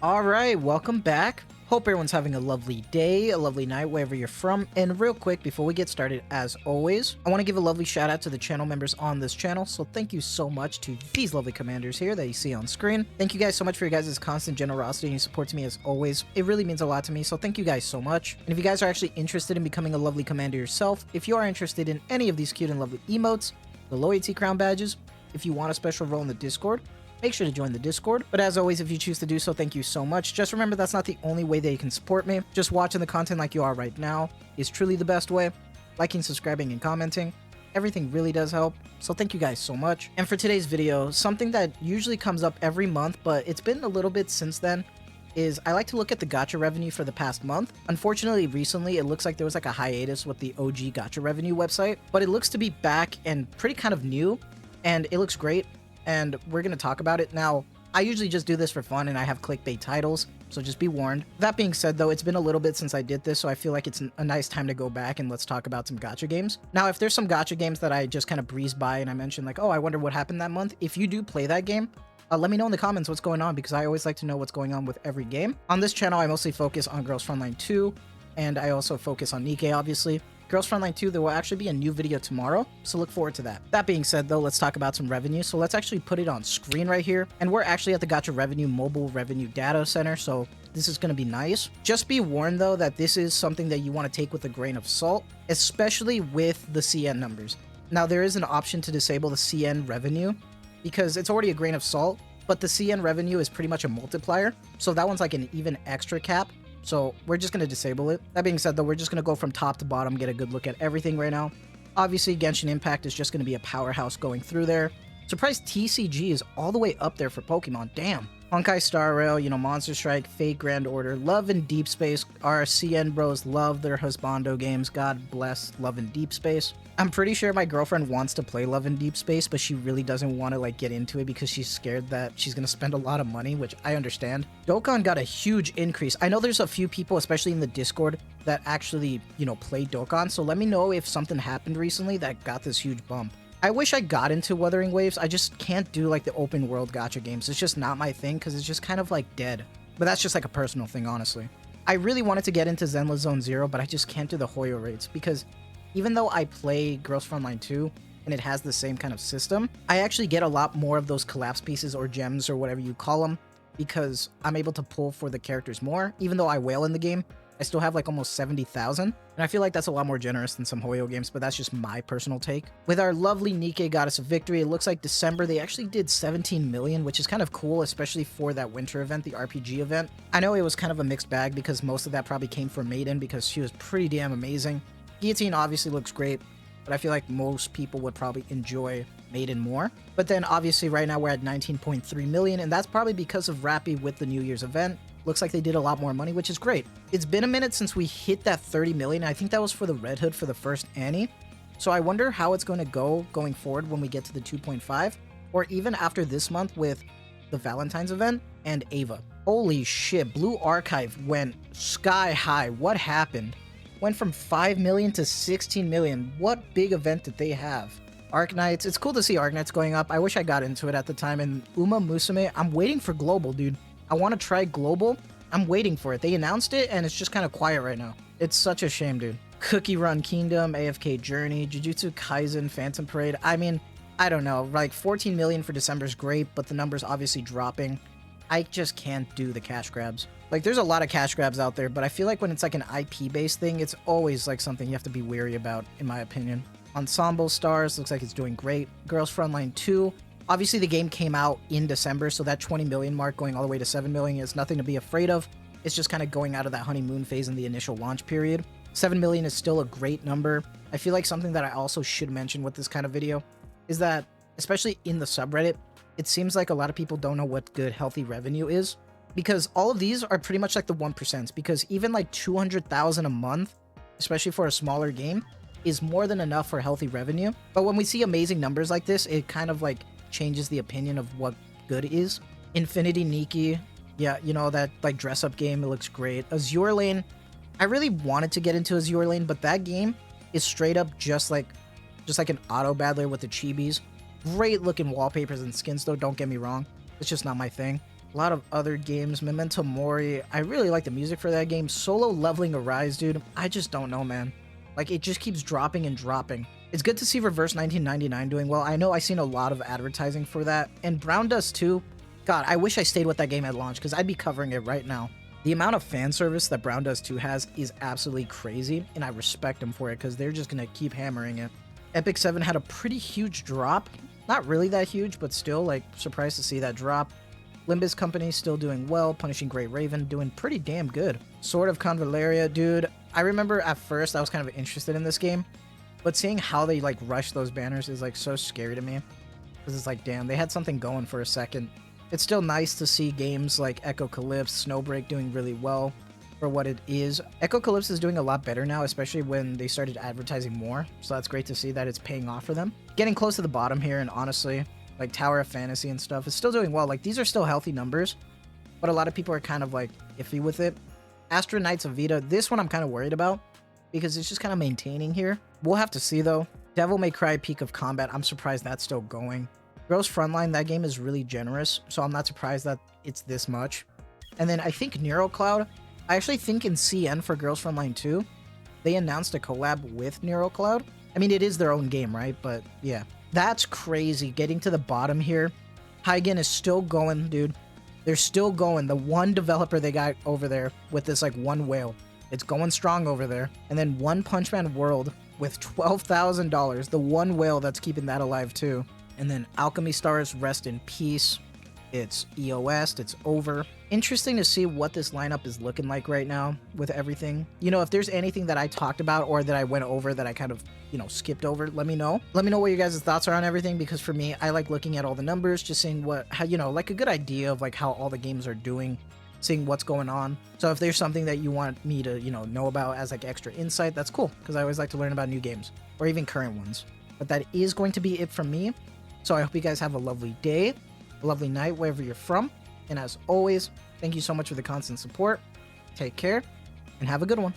All right, welcome back. Hope everyone's having a lovely day, a lovely night, wherever you're from. And real quick, before we get started, as always, I want to give a lovely shout out to the channel members on this channel. So thank you so much to these lovely commanders here that you see on screen. Thank you guys so much for your guys' constant generosity and your support to me as always. It really means a lot to me, so thank you guys so much. And if you guys are actually interested in becoming a lovely commander yourself, if you are interested in any of these cute and lovely emotes, the loyalty crown badges, if you want a special role in the Discord, make sure to join the Discord. But as always, if you choose to do so, thank you so much. Just remember, that's not the only way that you can support me. Just watching the content like you are right now is truly the best way. Liking, subscribing, and commenting, everything really does help. So thank you guys so much. And for today's video, something that usually comes up every month, but it's been a little bit since then, is I like to look at the gacha revenue for the past month. Unfortunately, recently, it looks like there was like a hiatus with the OG gacha revenue website, but it looks to be back and pretty kind of new, and it looks great. And we're going to talk about it. Now, I usually just do this for fun and I have clickbait titles, so just be warned. That being said though, it's been a little bit since I did this, so I feel like it's a nice time to go back and let's talk about some gacha games. Now, if there's some gacha games that I just kind of breezed by and I mentioned like, oh, I wonder what happened that month. If you do play that game, let me know in the comments what's going on, because I always like to know what's going on with every game. On this channel, I mostly focus on Girls Frontline 2, and I also focus on Nikke, obviously. Girls Frontline 2, there will actually be a new video tomorrow, so look forward to that. That being said though, let's talk about some revenue. So let's actually put it on screen right here. And we're actually at the Gacha Revenue Mobile Revenue Data Center, so this is going to be nice. Just be warned though that this is something that you want to take with a grain of salt, especially with the CN numbers. Now there is an option to disable the CN revenue because it's already a grain of salt, but the CN revenue is pretty much a multiplier. So that one's like an even extra cap. So we're just going to disable it. That being said though, we're just going to go from top to bottom, get a good look at everything right now. Obviously, Genshin Impact is just going to be a powerhouse going through there. Surprised TCG is all the way up there for Pokemon. Damn. Honkai Star Rail, Monster Strike, Fate Grand Order, Love and Deep Space. Our CN bros love their husbando games. God bless Love and Deep Space. I'm pretty sure my girlfriend wants to play Love and Deep Space, but she really doesn't want to get into it because she's scared that she's going to spend a lot of money, which I understand. Dokkan got a huge increase. I know there's a few people, especially in the Discord, that actually, play Dokkan. So let me know if something happened recently that got this huge bump. I wish I got into Wuthering Waves. I just can't do the open world gacha games. It's just not my thing because it's just kind of dead. But that's just a personal thing, honestly. I really wanted to get into Zenless Zone Zero, but I just can't do the Hoyo raids because even though I play Girls Frontline 2 and it has the same kind of system, I actually get a lot more of those collapse pieces or gems or whatever you call them because I'm able to pull for the characters more. Even though I whale in the game, I still have almost 70,000. And I feel like that's a lot more generous than some Hoyo games, but that's just my personal take. With our lovely Nikke Goddess of Victory, it looks like December they actually did 17 million, which is kind of cool, especially for that winter event, the RPG event. I know it was kind of a mixed bag because most of that probably came from Maiden because she was pretty damn amazing. Guillotine obviously looks great, but I feel like most people would probably enjoy Maiden more. But then obviously right now we're at 19.3 million, and that's probably because of Rappy with the New Year's event. Looks like they did a lot more money, which is great. It's been a minute since we hit that 30 million. I think that was for the Red Hood for the first Annie. So I wonder how it's going to go going forward when we get to the 2.5, or even after this month with the Valentine's event and Ava. Holy shit, Blue Archive went sky high. What happened? Went from 5 million to 16 million. What big event did they have? Arknights. It's cool to see Arknights going up. I wish I got into it at the time. And Uma Musume, I'm waiting for Global, dude. I want to try Global. I'm waiting for it. They announced it, and it's just kind of quiet right now. It's such a shame, dude. Cookie Run Kingdom, AFK Journey, Jujutsu Kaisen, Phantom Parade. I mean, I don't know. 14 million for December is great, but the number's obviously dropping. I just can't do the cash grabs. There's a lot of cash grabs out there, but I feel like when it's an IP-based thing, it's always something you have to be wary about, in my opinion. Ensemble Stars looks like it's doing great. Girls Frontline 2. Obviously, the game came out in December, so that 20 million mark going all the way to 7 million is nothing to be afraid of. It's just kind of going out of that honeymoon phase in the initial launch period. 7 million is still a great number. I feel like something that I also should mention with this kind of video is that, especially in the subreddit, it seems like a lot of people don't know what good, healthy revenue is. Because all of these are pretty much the 1%, because even 200,000 a month, especially for a smaller game, is more than enough for healthy revenue. But when we see amazing numbers like this, it kind of changes the opinion of what good is. Infinity Nikke, yeah, that dress up game, it looks great. Azure Lane, I really wanted to get into Azure Lane, but that game is straight up just like an auto battler with the chibis. Great looking wallpapers and skins though, don't get me wrong. It's just not my thing. A lot of other games. Memento Mori. I really like the music for that game. Solo Leveling Arise, dude. I just don't know, man. Like, it just keeps dropping and dropping. It's good to see Reverse 1999 doing well. I know I've seen a lot of advertising for that. And Brown Dust 2. God, I wish I stayed with that game at launch because I'd be covering it right now. The amount of fan service that Brown Dust 2 has is absolutely crazy, and I respect them for it because they're just going to keep hammering it. Epic 7 had a pretty huge drop. Not really that huge, but still, like, surprised to see that drop. Limbus Company still doing well. Punishing Great Raven doing pretty damn good. Sword of Convaleria, dude. I remember at first I was kind of interested in this game, but seeing how they, like, rush those banners is, like, so scary to me. Because it's like, damn, they had something going for a second. It's still nice to see games like Echo Calypse, Snowbreak doing really well for what it is. Echo Calypse is doing a lot better now, especially when they started advertising more. So that's great to see that it's paying off for them. Getting close to the bottom here, and honestly, like Tower of Fantasy and stuff is still doing well. Like, these are still healthy numbers, but a lot of people are kind of like iffy with it. Astro Knights of Vita, this one I'm kind of worried about because it's just kind of maintaining here. We'll have to see though. Devil May Cry Peak of Combat, I'm surprised that's still going. Girls Frontline, that game is really generous, so I'm not surprised that it's this much. And then I think NeuroCloud, I actually think in CN for Girls Frontline 2, they announced a collab with NeuroCloud. I mean, it is their own game, right? But yeah, that's crazy. Getting to the bottom here. Hygen is still going, dude. They're still going. The one developer they got over there with this, like, one whale. It's going strong over there. And then One Punch Man World with $12,000. The one whale that's keeping that alive, too. And then Alchemy Stars, rest in peace. It's EOS, it's over. Interesting to see what this lineup is looking like right now with everything. You know, if there's anything that I talked about or that I went over that I kind of, you know, skipped over, let me know. Let me know what your guys' thoughts are on everything, because for me, I like looking at all the numbers, just seeing how, you know, like a good idea of like how all the games are doing, seeing what's going on. So if there's something that you want me to, you know about as like extra insight, that's cool, because I always like to learn about new games or even current ones. But that is going to be it from me. So I hope you guys have a lovely day, a lovely night, wherever you're from. And as always, thank you so much for the constant support. Take care and have a good one.